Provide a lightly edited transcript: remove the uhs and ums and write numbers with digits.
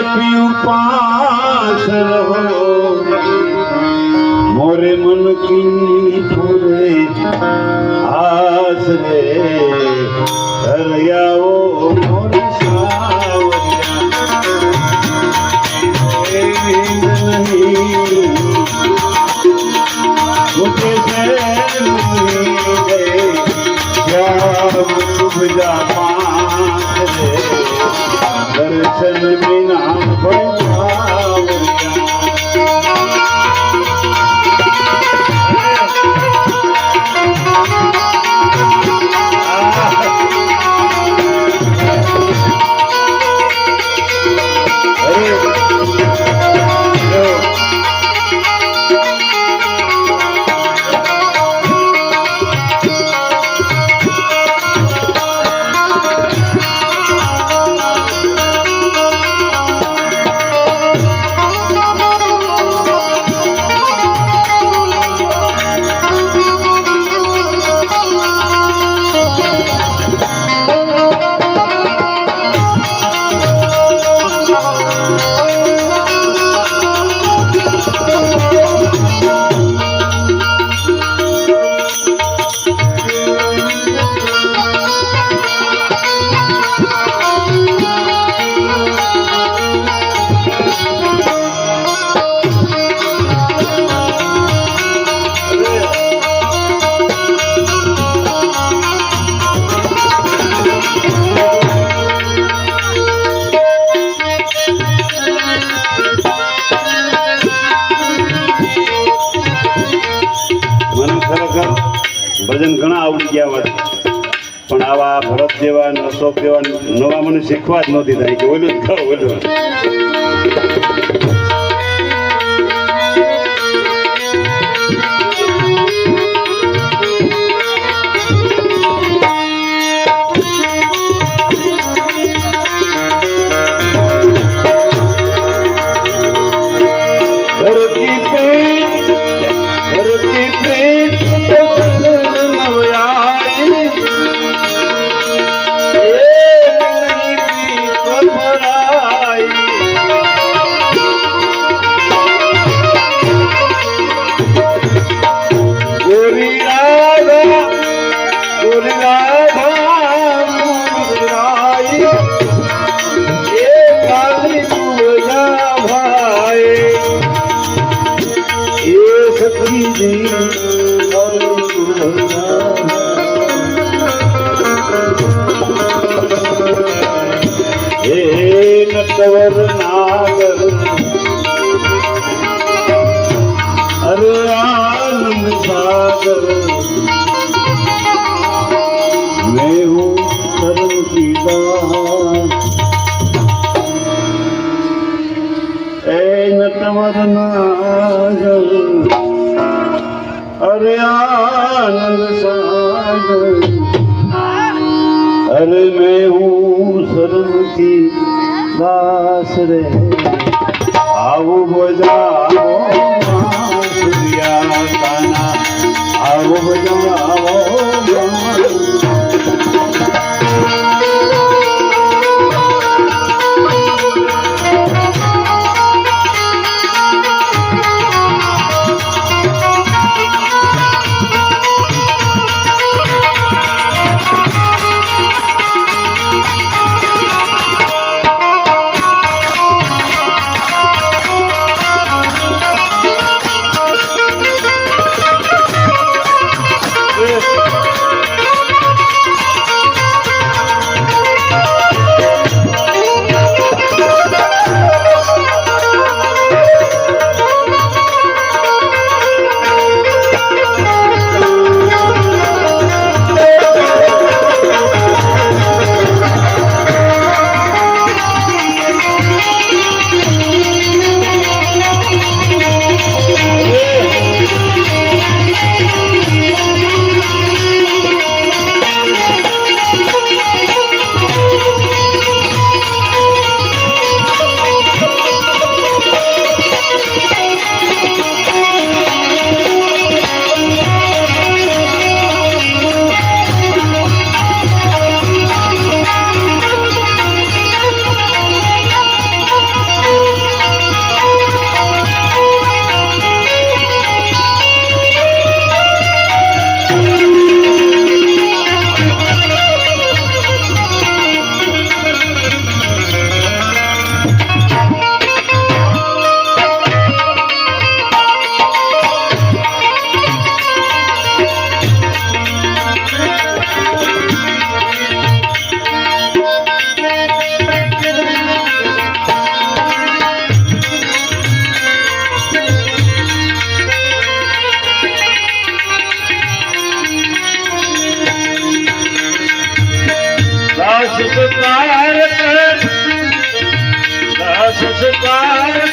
पियू पास रहो मोरे मन की पूरे आस रे घर आओ मोरे सावरिया नींद नहीं मुझे शहर नहीं गए श्याम डूबजा पास रे दर्शन बिना ભજન ઘણા આવડી ગયા હોય પણ આવા ભરત જેવા અશોક જેવા નવા મને શીખવા જ નહોતી થાય કે ઓલું જ ખાવ ઓલું नटवर नागर अरे आनंद सागर मैं हूँ शरण की दास ए नटवर नागर अरे आनंद सागर अरे मैं हूँ शरण की दास रे आओ बजाओ सूर्या काना आओ बजाओ સંસ્કાર